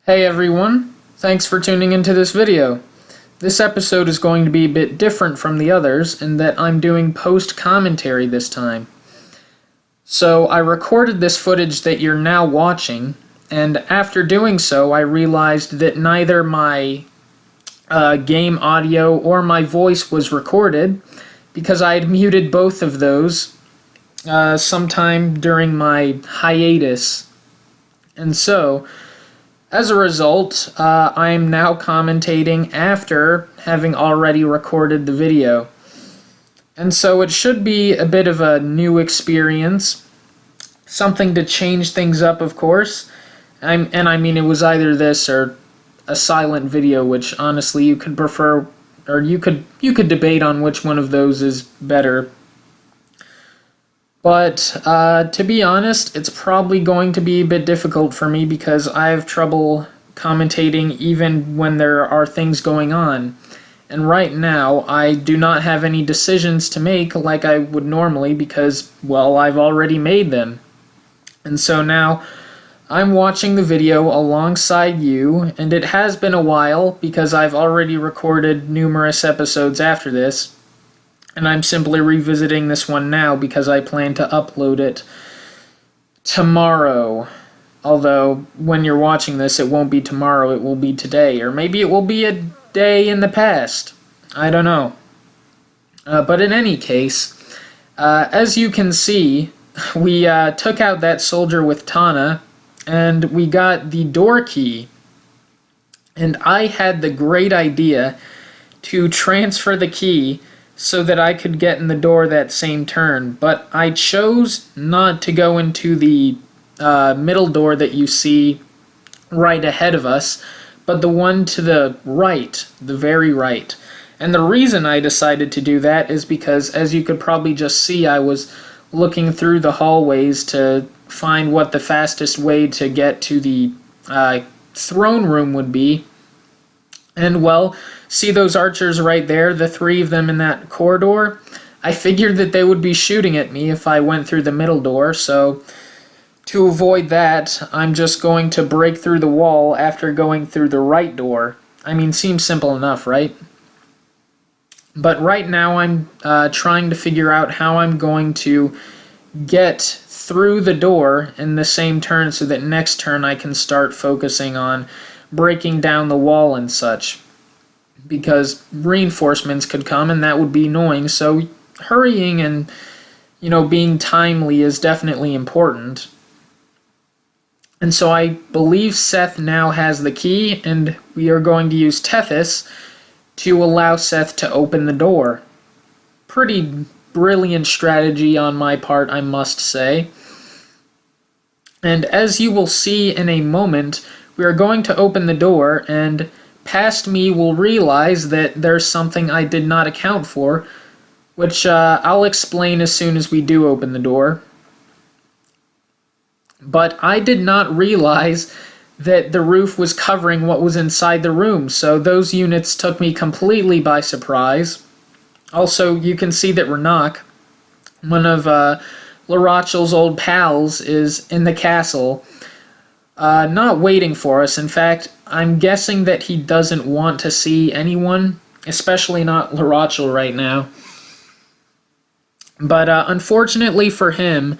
Hey everyone, thanks for tuning into this video. This episode is going to be a bit different from the others in that I'm doing post-commentary this time. So I recorded this footage that you're now watching, and after doing so I realized that neither my game audio or my voice was recorded because I had muted both of those sometime during my hiatus. And so, as a result, I am now commentating after having already recorded the video. And so it should be a bit of a new experience, something to change things up, of course. I mean, it was either this or a silent video, which honestly you could prefer, or you could debate on which one of those is better. But to be honest, it's probably going to be a bit difficult for me because I have trouble commentating even when there are things going on. And right now, I do not have any decisions to make like I would normally because, well, I've already made them. And so now, I'm watching the video alongside you, and it has been a while because I've already recorded numerous episodes after this. And I'm simply revisiting this one now because I plan to upload it tomorrow. Although, when you're watching this, it won't be tomorrow, it will be today. Or maybe it will be a day in the past. I don't know. But in any case, as you can see, we took out that soldier with Tana, and we got the door key. And I had the great idea to transfer the key so that I could get in the door that same turn, but I chose not to go into the middle door that you see right ahead of us, but the one to the right, the very right. And the reason I decided to do that is because, as you could probably just see, I was looking through the hallways to find what the fastest way to get to the throne room would be. And well, see those archers right there, the three of them in that corridor? I figured that they would be shooting at me if I went through the middle door, so to avoid that, I'm just going to break through the wall after going through the right door. I mean, seems simple enough, right? But right now I'm trying to figure out how I'm going to get through the door in the same turn so that next turn I can start focusing on breaking down the wall and such, because reinforcements could come and that would be annoying. So hurrying and being timely is definitely important. And so I believe Seth now has the key, and we are going to use Tethys to allow Seth to open the door. Pretty brilliant strategy on my part, I must say. And as you will see in a moment, we are going to open the door, and past me will realize that there's something I did not account for, which I'll explain as soon as we do open the door. But I did not realize that the roof was covering what was inside the room, so those units took me completely by surprise. Also, you can see that Renak, one of Larachel's old pals, is in the castle, not waiting for us. In fact, I'm guessing that he doesn't want to see anyone, especially not Larachel right now. But unfortunately for him,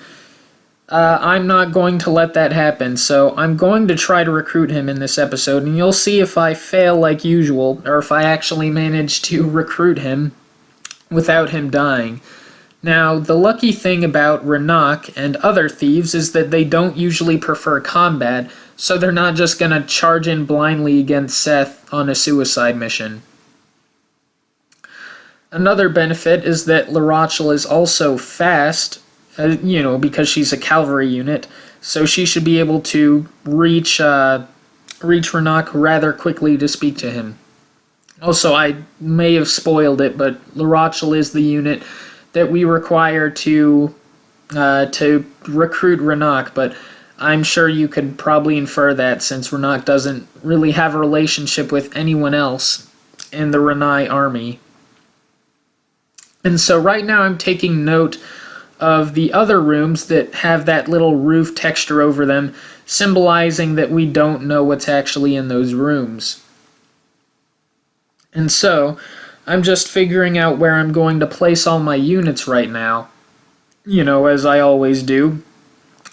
I'm not going to let that happen, so I'm going to try to recruit him in this episode, and you'll see if I fail like usual, or if I actually manage to recruit him without him dying. Now, the lucky thing about Renak and other thieves is that they don't usually prefer combat, so they're not just gonna charge in blindly against Seth on a suicide mission. Another benefit is that Larachel is also fast, because she's a cavalry unit, so she should be able to reach Renak rather quickly to speak to him. Also, I may have spoiled it, but Larachel is the unit that we require to recruit Renak, but I'm sure you could probably infer that since Renak doesn't really have a relationship with anyone else in the Renai army. And so right now I'm taking note of the other rooms that have that little roof texture over them, symbolizing that we don't know what's actually in those rooms. And so, I'm just figuring out where I'm going to place all my units right now. You know, as I always do,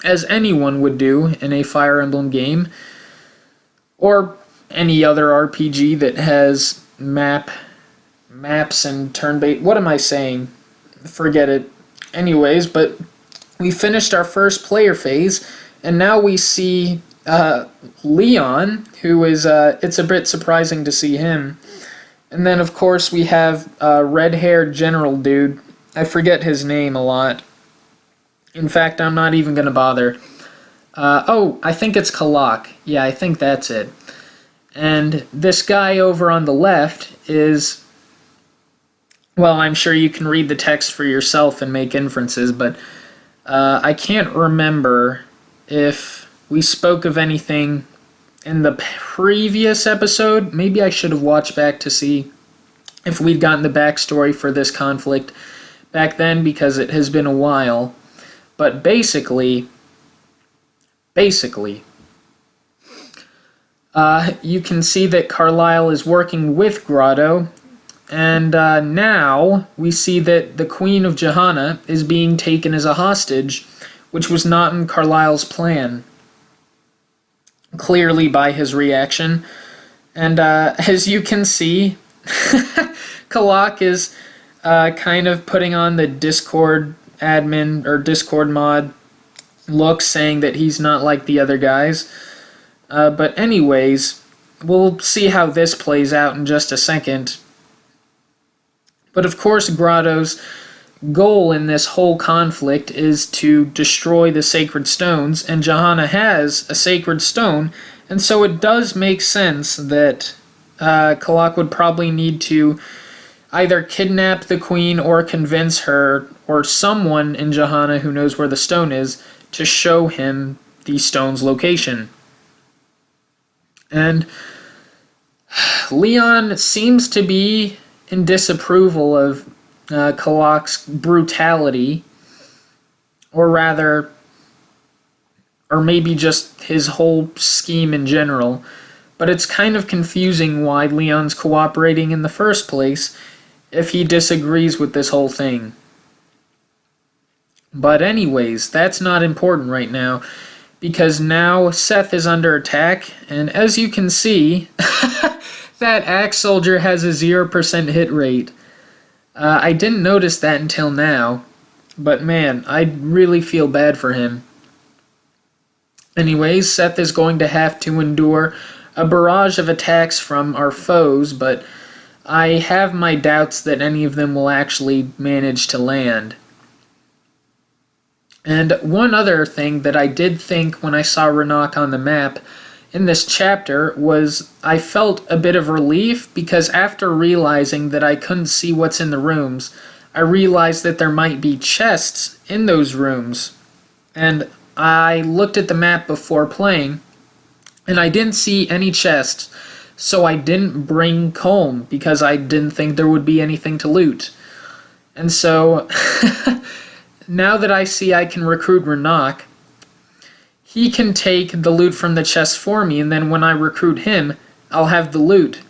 as anyone would do in a Fire Emblem game, or any other RPG that has maps and turn-based. What am I saying? Forget it. Anyways, but we finished our first player phase, and now we see Leon, who is, it's a bit surprising to see him. And then, of course, we have red-haired general dude. I forget his name a lot. In fact, I'm not even going to bother. I think it's Kalak. Yeah, I think that's it. And this guy over on the left is... Well, I'm sure you can read the text for yourself and make inferences, but I can't remember if we spoke of anything in the previous episode. Maybe I should have watched back to see if we'd gotten the backstory for this conflict back then, because it has been a while. But basically, you can see that Carlyle is working with Grotto. And now we see that the Queen of Johanna is being taken as a hostage, which was not in Carlyle's plan, clearly by his reaction. And as you can see, Kalak is kind of putting on the Discord admin or Discord mod look, saying that he's not like the other guys. But anyways, we'll see how this plays out in just a second. But of course, Grotto's goal in this whole conflict is to destroy the sacred stones, and Johanna has a sacred stone, and so it does make sense that Kalak would probably need to either kidnap the queen or convince her, or someone in Johanna who knows where the stone is, to show him the stone's location. And Leon seems to be in disapproval of Kalak's brutality, or rather, or maybe just his whole scheme in general. But it's kind of confusing why Leon's cooperating in the first place if he disagrees with this whole thing. But anyways, that's not important right now, because now Seth is under attack, and as you can see, that axe soldier has a 0% hit rate. I didn't notice that until now, but man, I really feel bad for him. Anyways, Seth is going to have to endure a barrage of attacks from our foes, but I have my doubts that any of them will actually manage to land. And one other thing that I did think when I saw Renak on the map in this chapter was I felt a bit of relief, because after realizing that I couldn't see what's in the rooms, I realized that there might be chests in those rooms. And I looked at the map before playing, and I didn't see any chests, so I didn't bring Colm, because I didn't think there would be anything to loot. And so, now that I see I can recruit Renak, he can take the loot from the chest for me, and then when I recruit him, I'll have the loot.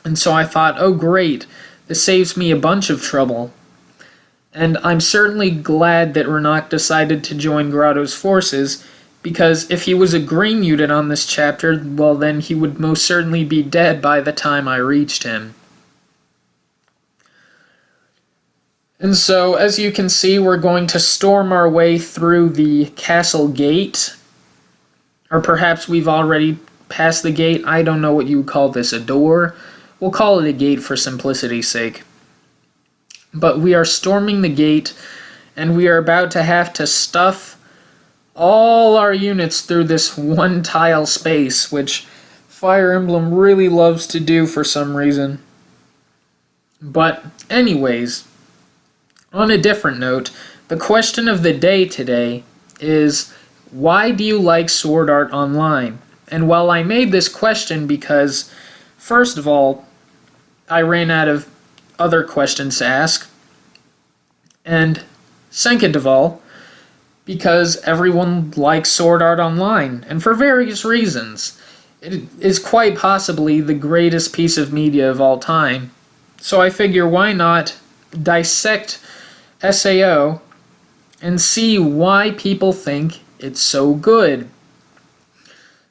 And so I thought, oh great, this saves me a bunch of trouble. And I'm certainly glad that Renak decided to join Grotto's forces, because if he was a green unit on this chapter, well then he would most certainly be dead by the time I reached him. And so, as you can see, we're going to storm our way through the castle gate. Or perhaps we've already passed the gate. I don't know what you would call this, a door? We'll call it a gate for simplicity's sake. But we are storming the gate, and we are about to have to stuff all our units through this one tile space, which Fire Emblem really loves to do for some reason. But anyways, on a different note, the question of the day today is, why do you like Sword Art Online? And well, I made this question because, first of all, I ran out of other questions to ask, and Second of all, because everyone likes Sword Art Online, and for various reasons. It is quite possibly the greatest piece of media of all time. So I figure, why not dissect SAO and see why people think it's so good.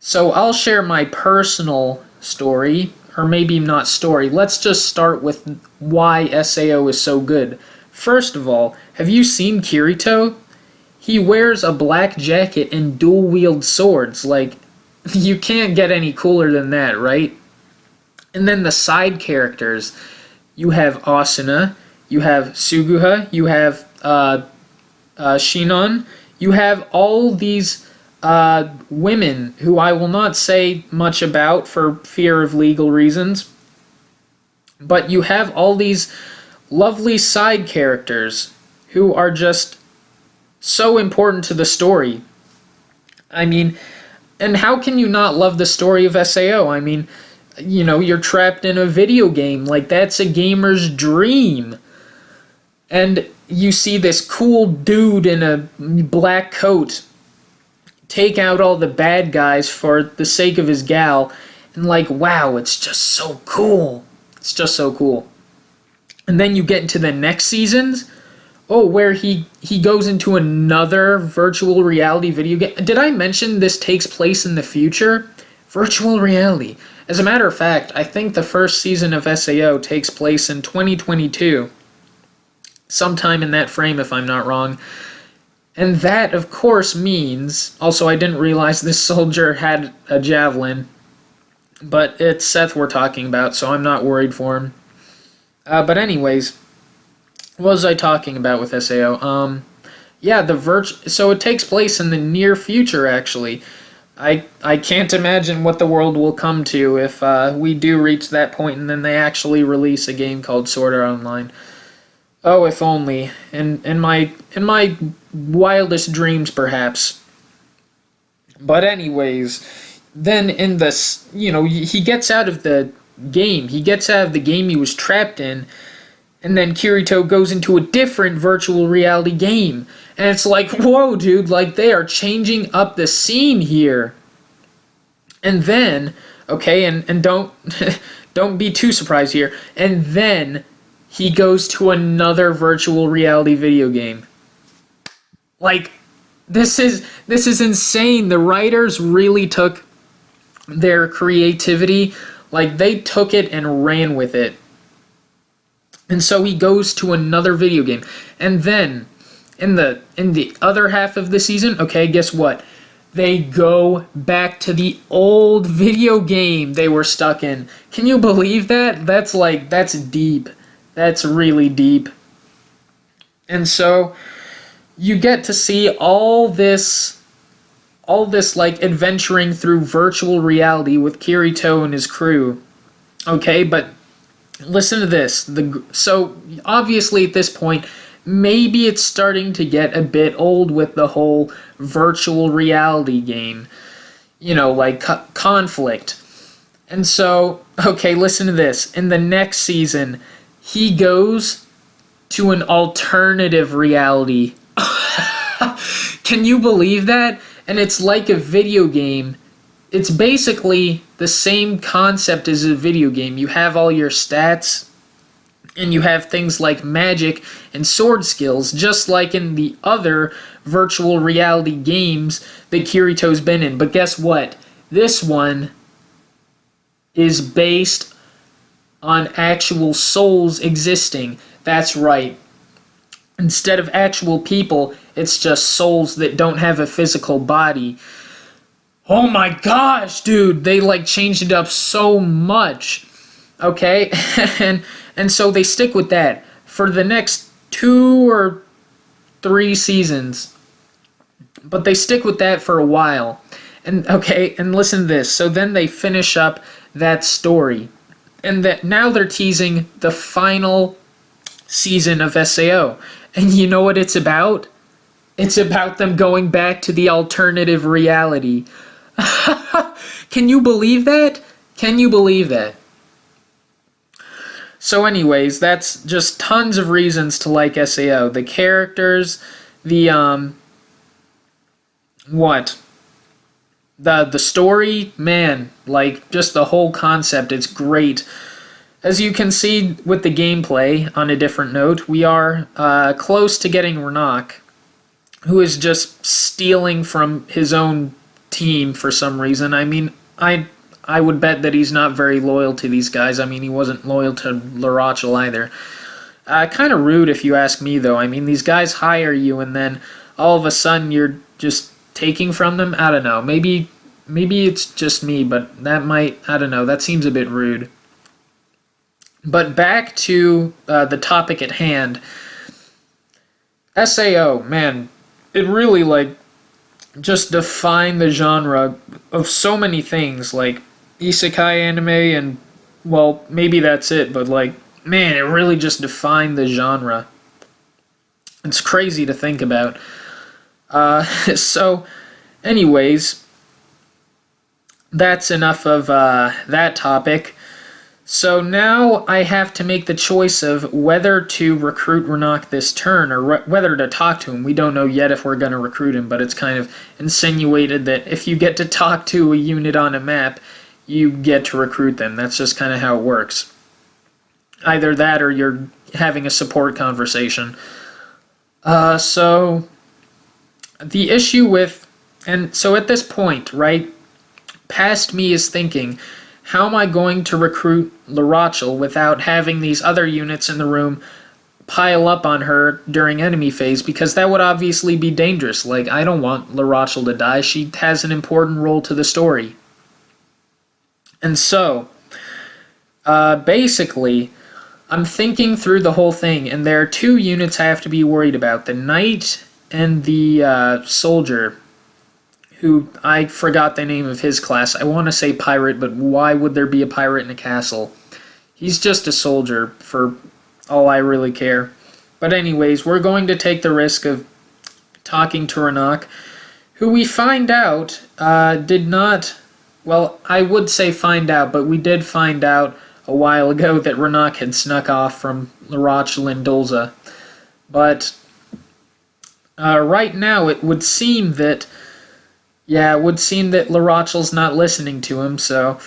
So I'll share my personal story, or maybe not story. Let's just start with why SAO is so good. First of all, have you seen Kirito? He wears a black jacket and dual-wield swords. Like, you can't get any cooler than that, right? And then the side characters. You have Asuna, you have Suguha, you have Shinon. You have all these women who I will not say much about for fear of legal reasons. But you have all these lovely side characters who are just so important to the story. I mean, and how can you not love the story of SAO? I mean, you know, you're trapped in a video game. Like, that's a gamer's dream. And you see this cool dude in a black coat take out all the bad guys for the sake of his gal. And like, wow, it's just so cool. It's just so cool. And then you get into the next seasons. Oh, where he goes into another virtual reality video game. Did I mention this takes place in the future? Virtual reality. As a matter of fact, I think the first season of SAO takes place in 2022. Sometime in that frame, if I'm not wrong. And that, of course, means... Also, I didn't realize this soldier had a javelin. But it's Seth we're talking about, so I'm not worried for him. But anyways... What was I talking about with SAO? Yeah, so it takes place in the near future, actually. I can't imagine what the world will come to if we do reach that point and then they actually release a game called Sword Art Online. Oh, if only. In my wildest dreams, perhaps. But anyways, then in this, you know, he gets out of the game. He gets out of the game he was trapped in. And then Kirito goes into a different virtual reality game. And it's like, whoa, dude, like, they are changing up the scene here. And then, okay, and don't don't be too surprised here. And then he goes to another virtual reality video game. Like, this is insane. The writers really took their creativity, like, they took it and ran with it. And so he goes to another video game. And then, in the other half of the season, okay, guess what? They go back to the old video game they were stuck in. Can you believe that? That's deep. That's really deep. And so, you get to see all this like adventuring through virtual reality with Kirito and his crew. Okay, but listen to this. So, obviously at this point, maybe it's starting to get a bit old with the whole virtual reality game. You know, like conflict. And so, okay, listen to this. In the next season, he goes to an alternative reality. Can you believe that? And it's like a video game. It's basically the same concept as a video game. You have all your stats, and you have things like magic and sword skills, just like in the other virtual reality games that Kirito's been in. But guess what? This one is based on actual souls existing. That's right. Instead of actual people, it's just souls that don't have a physical body. Oh my gosh, dude, they like changed it up so much. Okay? and so they stick with that for the next 2 or 3 seasons. But they stick with that for a while. And okay, and listen to this. So then they finish up that story. And that now they're teasing the final season of SAO. And you know what it's about? It's about them going back to the alternative reality. Can you believe that? Can you believe that? So anyways, that's just tons of reasons to like SAO. The characters, the what? The story, man, like just the whole concept, it's great. As you can see with the gameplay, on a different note, we are close to getting Renak, who is just stealing from his own team for some reason. I mean, I would bet that he's not very loyal to these guys. I mean, he wasn't loyal to Larachel either. Kind of rude if you ask me, though. I mean, these guys hire you and then all of a sudden you're just taking from them. I don't know. Maybe it's just me, but that might, I don't know. That seems a bit rude. But back to the topic at hand. SAO, man, it really like just defined the genre of so many things, like isekai anime, and well, maybe that's it, but like, man, it really just defined the genre. It's crazy to think about. So, anyways, that's enough of that topic. So now I have to make the choice of whether to recruit Renak this turn or whether to talk to him. We don't know yet if we're going to recruit him, but it's kind of insinuated that if you get to talk to a unit on a map, you get to recruit them. That's just kind of how it works. Either that or you're having a support conversation. So the issue with, and so at this point, right, past me is thinking, how am I going to recruit Larachel without having these other units in the room pile up on her during enemy phase? Because that would obviously be dangerous. Like, I don't want Larachel to die. She has an important role to the story. And so, basically, I'm thinking through the whole thing, and there are two units I have to be worried about. The Knight and the Soldier, who I forgot the name of his class. I want to say pirate, but why would there be a pirate in a castle? He's just a soldier for all I really care. But anyways, we're going to take the risk of talking to Renak, who we find out did not, well, I would say find out, but we did find out a while ago that Renak had snuck off from Larachel and Dolza. But right now it would seem that Larachel's not listening to him, so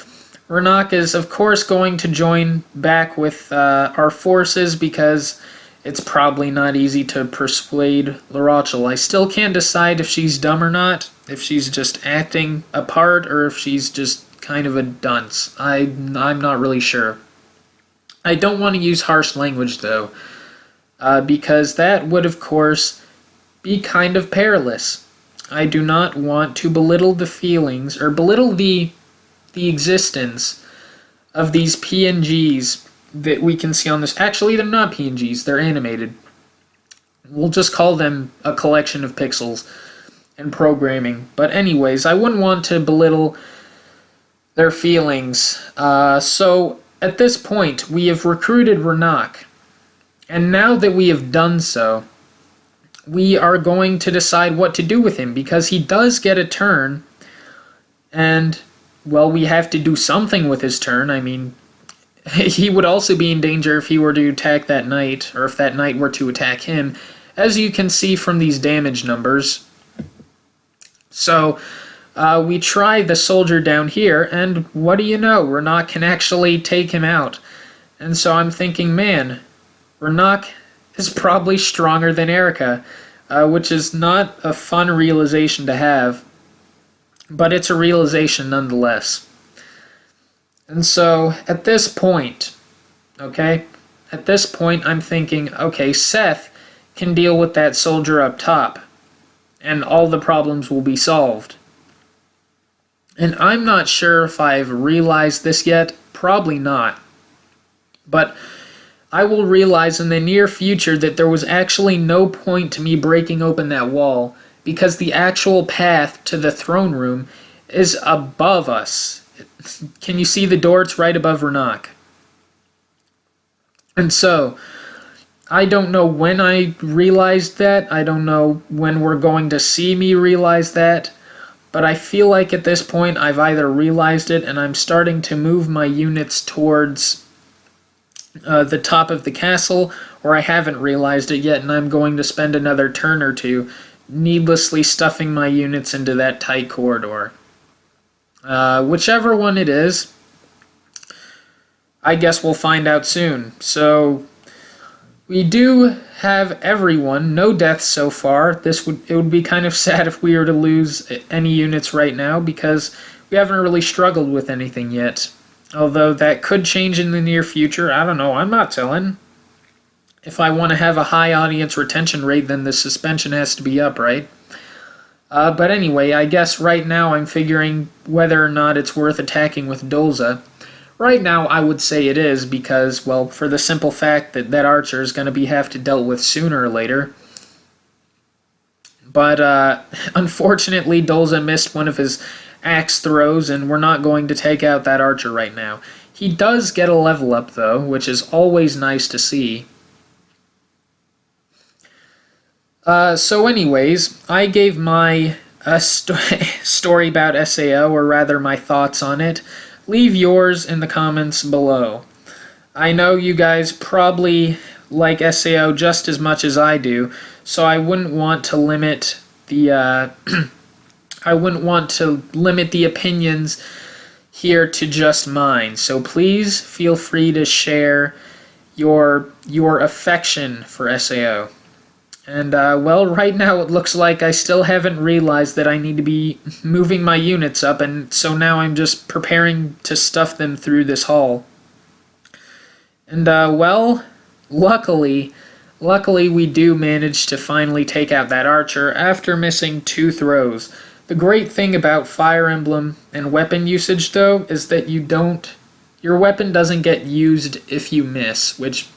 Renak is, of course, going to join back with our forces because it's probably not easy to persuade Larachel. I still can't decide if she's dumb or not, if she's just acting a part, or if she's just kind of a dunce. I'm not really sure. I don't want to use harsh language, though, because that would, of course, be kind of perilous. I do not want to belittle the feelings or belittle the existence of these PNGs that we can see on this. Actually, they're not PNGs, they're animated. We'll just call them a collection of pixels and programming. But anyways, I wouldn't want to belittle their feelings. So at this point, we have recruited Renak. And now that we have done so, we are going to decide what to do with him, because he does get a turn, and, well, we have to do something with his turn. I mean, he would also be in danger if he were to attack that knight, or if that knight were to attack him, as you can see from these damage numbers. So, we try the soldier down here, and what do you know, Renak can actually take him out. And so I'm thinking, man, Renak is probably stronger than Erica, which is not a fun realization to have, but it's a realization nonetheless. And so, at this point, I'm thinking, okay, Seth can deal with that soldier up top, and all the problems will be solved. And I'm not sure if I've realized this yet, probably not, but I will realize in the near future that there was actually no point to me breaking open that wall, because the actual path to the throne room is above us. Can you see the door? It's right above Renak. And so, I don't know when I realized that. I don't know when we're going to see me realize that. But I feel like at this point I've either realized it and I'm starting to move my units towards the top of the castle, or I haven't realized it yet and I'm going to spend another turn or two needlessly stuffing my units into that tight corridor. Whichever one it is, I guess we'll find out soon. So we do have everyone, no deaths so far. It would be kind of sad if we were to lose any units right now because we haven't really struggled with anything yet. Although that could change in the near future. I don't know. I'm not telling. If I want to have a high audience retention rate, then the suspension has to be up, right? But anyway, I guess right now I'm figuring whether or not it's worth attacking with Dolza. Right now, I would say it is because, well, for the simple fact that that archer is going to have to dealt with sooner or later. But unfortunately, Dolza missed one of his axe throws, and we're not going to take out that archer right now. He does get a level up, though, which is always nice to see. So anyways, I gave my story about SAO, or rather my thoughts on it. Leave yours in the comments below. I know you guys probably like SAO just as much as I do, so I wouldn't want to limit the opinions here to just mine. So please feel free to share your affection for SAO. And, well, right now it looks like I still haven't realized that I need to be moving my units up, and so now I'm just preparing to stuff them through this hall. And, well, luckily we do manage to finally take out that archer after missing 2 throws. The great thing about Fire Emblem and weapon usage, though, is that your weapon doesn't get used if you miss, which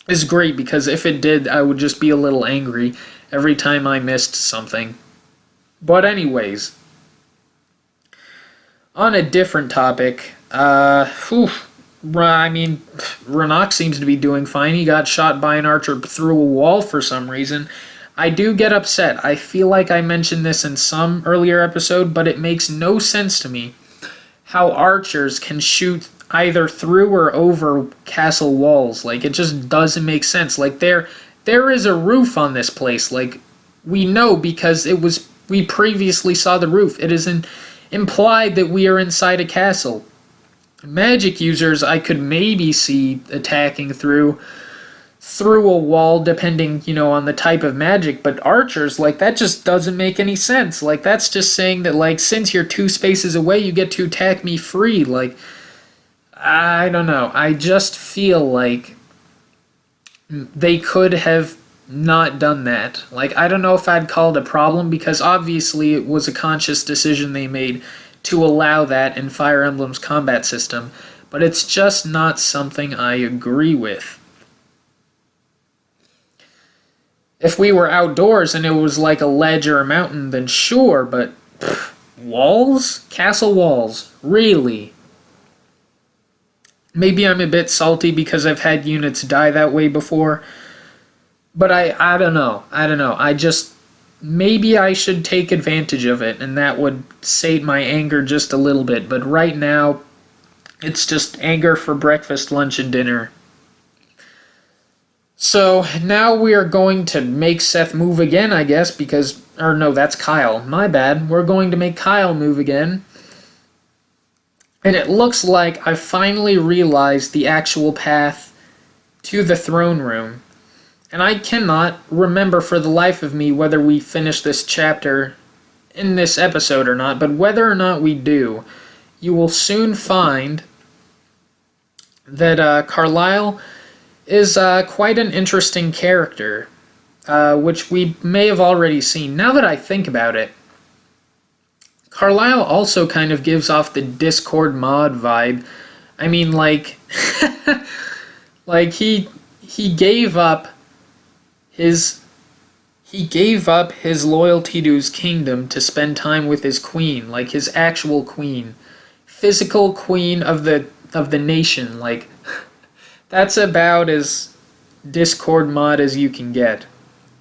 is great because if it did, I would just be a little angry every time I missed something. But anyways, on a different topic, Renok seems to be doing fine. He got shot by an archer through a wall for some reason. I do get upset. I feel like I mentioned this in some earlier episode, but it makes no sense to me how archers can shoot either through or over castle walls. Like, it just doesn't make sense. Like, there is a roof on this place. Like, we know because we previously saw the roof. It is implied that we are inside a castle. Magic users I could maybe see attacking through a wall depending, on the type of magic, but archers, like, that just doesn't make any sense. Like, that's just saying that, like, since you're 2 spaces away, you get to attack me free. Like, I don't know. I just feel like they could have not done that. Like, I don't know if I'd call it a problem because obviously it was a conscious decision they made to allow that in Fire Emblem's combat system, but it's just not something I agree with. If we were outdoors and it was like a ledge or a mountain, then sure, but walls? Castle walls? Really? Maybe I'm a bit salty because I've had units die that way before. But I don't know. Maybe I should take advantage of it, and that would sate my anger just a little bit. But right now, it's just anger for breakfast, lunch, and dinner. So now we are going to make Seth move again, I guess, or no, that's Kyle. My bad. We're going to make Kyle move again. And it looks like I finally realized the actual path to the throne room. And I cannot remember for the life of me whether we finish this chapter in this episode or not, but whether or not we do, you will soon find that Carlisle is quite an interesting character, which we may have already seen. Now that I think about it, Carlisle also kind of gives off the Discord mod vibe. I mean, like, like he gave up his loyalty to his kingdom to spend time with his queen, like his actual queen, physical queen of the nation. Like, that's about as Discord mod as you can get.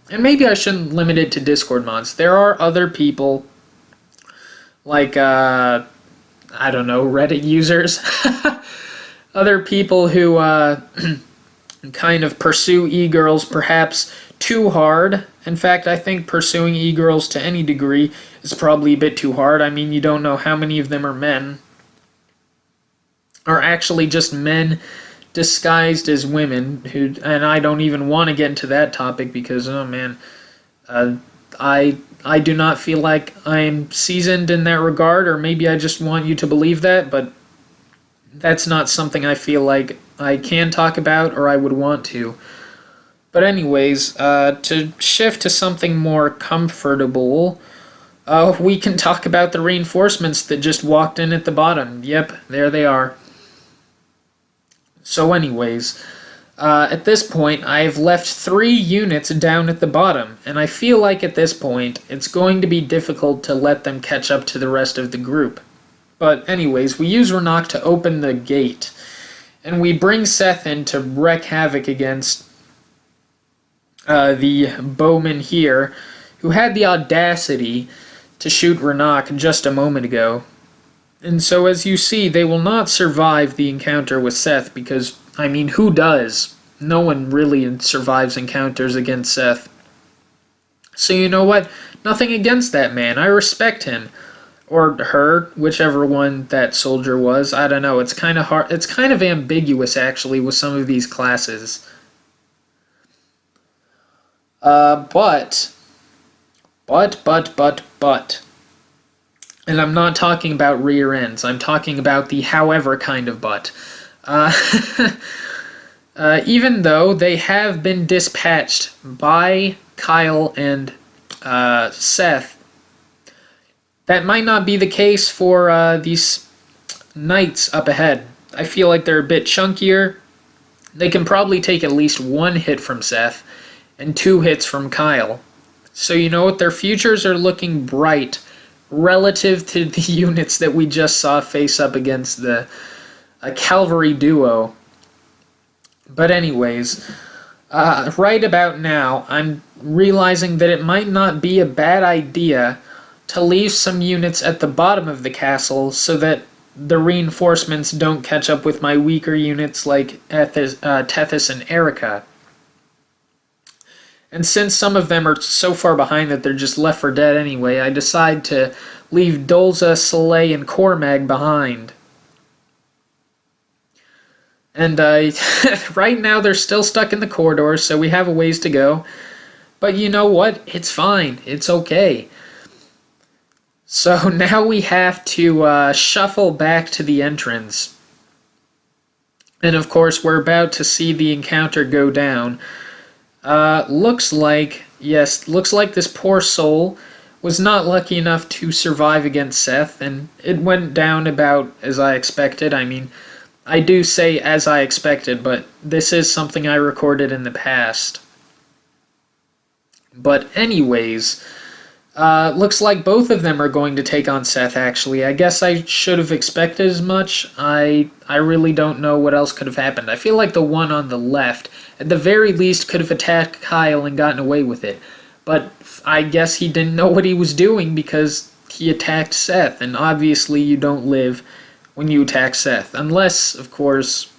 And maybe I shouldn't limit it to Discord mods. There are other people, like, I don't know, Reddit users, other people who kind of pursue e-girls perhaps too hard. In fact, I think pursuing e-girls to any degree is probably a bit too hard. I mean, you don't know how many of them are men, or actually just men disguised as women who, and I don't even want to get into that topic because, oh man, I do not feel like I'm seasoned in that regard, or maybe I just want you to believe that, but that's not something I feel like I can talk about or I would want to. But anyways, to shift to something more comfortable, we can talk about the reinforcements that just walked in at the bottom. Yep, there they are. So anyways, at this point, I've left 3 units down at the bottom, and I feel like at this point, it's going to be difficult to let them catch up to the rest of the group. But anyways, we use Renak to open the gate, and we bring Seth in to wreak havoc against the bowman here, who had the audacity to shoot Renak just a moment ago. And so as you see, they will not survive the encounter with Seth because, I mean, who does? No one really survives encounters against Seth. So you know what? Nothing against that man. I respect him. Or her, whichever one that soldier was. I don't know. It's kind of hard. It's kind of ambiguous, actually, with some of these classes. But. And I'm not talking about rear ends. I'm talking about the however kind of butt. Even though they have been dispatched by Kyle and Seth, that might not be the case for these knights up ahead. I feel like they're a bit chunkier. They can probably take at least 1 hit from Seth and 2 hits from Kyle. So you know what? Their futures are looking bright relative to the units that we just saw face up against the cavalry duo. But anyways, right about now, I'm realizing that it might not be a bad idea to leave some units at the bottom of the castle so that the reinforcements don't catch up with my weaker units like Tethys and Erica. And since some of them are so far behind that they're just left for dead anyway, I decide to leave Dolza, Soleil, and Cormag behind. And right now they're still stuck in the corridor, so we have a ways to go. But you know what? It's fine. It's okay. So now we have to shuffle back to the entrance. And of course, we're about to see the encounter go down. Looks like this poor soul was not lucky enough to survive against Seth, and it went down about as I expected. I mean, I do say as I expected, but this is something I recorded in the past. But anyways, looks like both of them are going to take on Seth, actually. I guess I should have expected as much. I really don't know what else could have happened. I feel like the one on the left, at the very least, could have attacked Kyle and gotten away with it. But I guess he didn't know what he was doing because he attacked Seth. And obviously you don't live when you attack Seth. Unless, of course,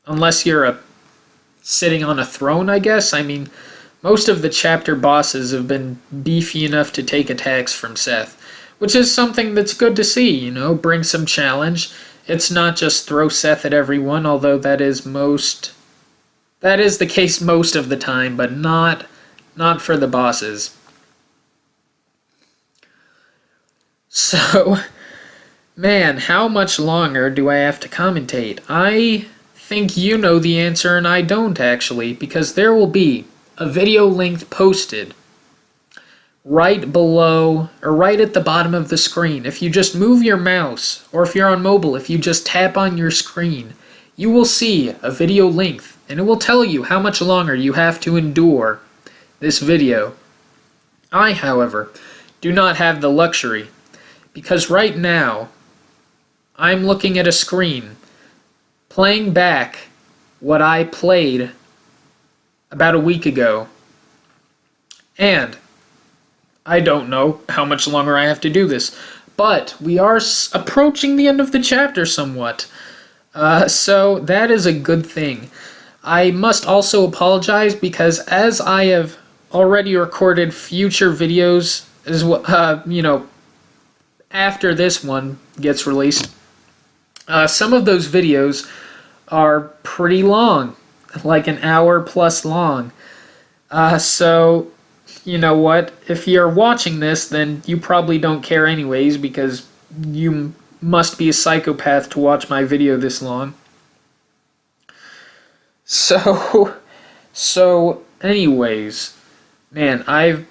you're sitting on a throne, I guess. I mean, most of the chapter bosses have been beefy enough to take attacks from Seth, which is something that's good to see, you know, bring some challenge. It's not just throw Seth at everyone, although that is the case most of the time, but not for the bosses. So, man, how much longer do I have to commentate? I think you know the answer and I don't, actually, because there will be a video link posted right below, or right at the bottom of the screen. If you just move your mouse, or if you're on mobile, if you just tap on your screen, you will see a video length, and it will tell you how much longer you have to endure this video. I, however, do not have the luxury, because right now, I'm looking at a screen, playing back what I played about a week ago, and I don't know how much longer I have to do this, but we are approaching the end of the chapter somewhat. So that is a good thing. I must also apologize because as I have already recorded future videos as well, after this one gets released, some of those videos are pretty long, like an hour plus long. So, you know what? If you're watching this, then you probably don't care anyways because you must be a psychopath to watch my video this long. So, anyways, man, I've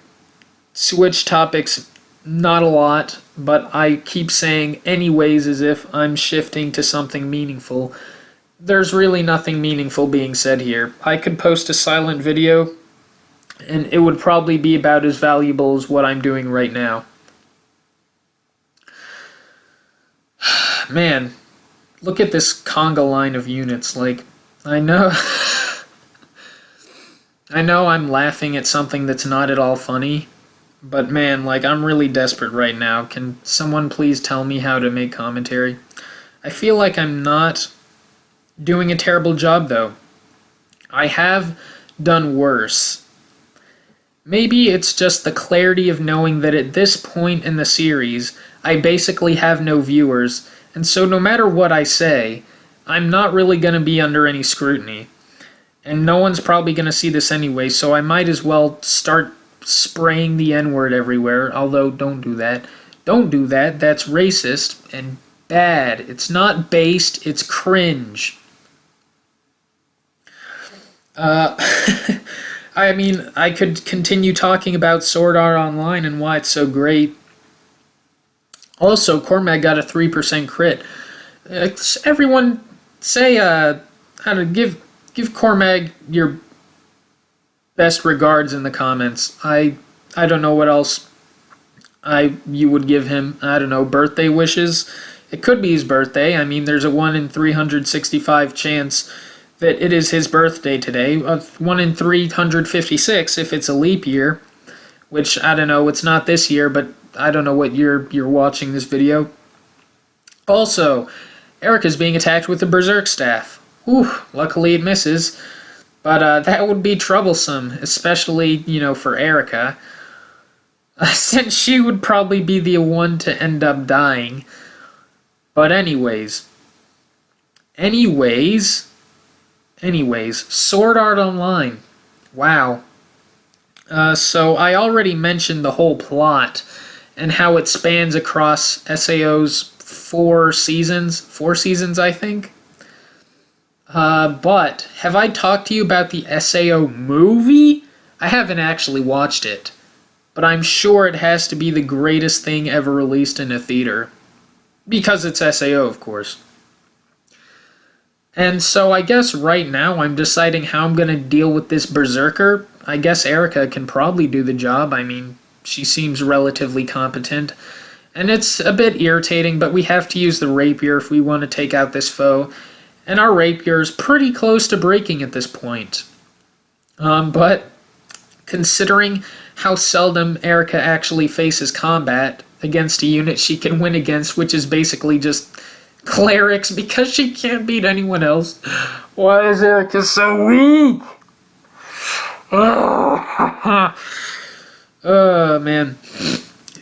switched topics not a lot, but I keep saying anyways as if I'm shifting to something meaningful. There's really nothing meaningful being said here. I could post a silent video, and it would probably be about as valuable as what I'm doing right now. Man, look at this conga line of units. Like, I know... I know I'm laughing at something that's not at all funny, but man, like, I'm really desperate right now. Can someone please tell me how to make commentary? I feel like I'm not doing a terrible job, though. I have done worse. Maybe it's just the clarity of knowing that at this point in the series, I basically have no viewers, and so no matter what I say, I'm not really going to be under any scrutiny. And no one's probably going to see this anyway, so I might as well start spraying the N-word everywhere, although don't do that. Don't do that, that's racist and bad. It's not based, it's cringe. I mean, I could continue talking about Sword Art Online and why it's so great. Also, Cormac got a 3% crit. Everyone say, how to give Cormac your best regards in the comments. I don't know what else you would give him. I don't know, birthday wishes. It could be his birthday. I mean, there's a 1 in 365 chance that it is his birthday today. 1 in 356 if it's a leap year, which I don't know. It's not this year, but I don't know what year you're watching this video. Also, Erica's being attacked with the Berserk Staff. Whew, luckily it misses. But that would be troublesome, especially, for Erica. Since she would probably be the one to end up dying. But anyways, Sword Art Online. Wow. So I already mentioned the whole plot and how it spans across SAO's 4 seasons. 4 seasons, I think. But have I talked to you about the SAO movie? I haven't actually watched it, but I'm sure it has to be the greatest thing ever released in a theater. Because it's SAO, of course. And so I guess right now I'm deciding how I'm going to deal with this Berserker. I guess Erica can probably do the job. I mean, she seems relatively competent. And it's a bit irritating, but we have to use the rapier if we want to take out this foe. And our rapier is pretty close to breaking at this point. But considering how seldom Erica actually faces combat against a unit she can win against, which is basically just clerics because she can't beat anyone else. Why is Erica so weak? Oh man.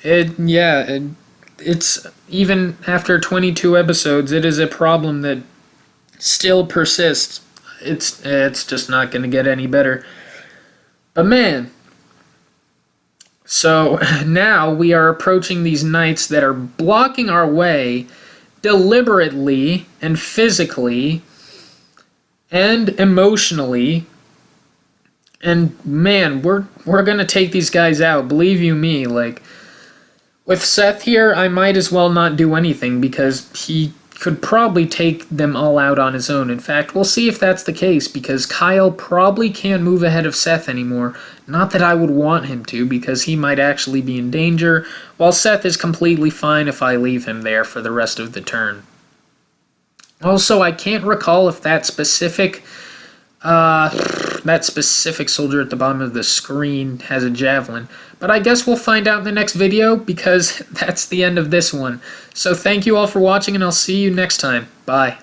It's even after 22 episodes, it is a problem that still persists. It's just not going to get any better. But man, so now we are approaching these knights that are blocking our way deliberately and physically and emotionally. And man, we're going to take these guys out, believe you me. Like, with Seth here, I might as well not do anything because he could probably take them all out on his own. In fact, we'll see if that's the case, because Kyle probably can't move ahead of Seth anymore. Not that I would want him to, because he might actually be in danger, while Seth is completely fine if I leave him there for the rest of the turn. Also, I can't recall if that specific soldier at the bottom of the screen has a javelin. But I guess we'll find out in the next video, because that's the end of this one. So thank you all for watching, and I'll see you next time. Bye.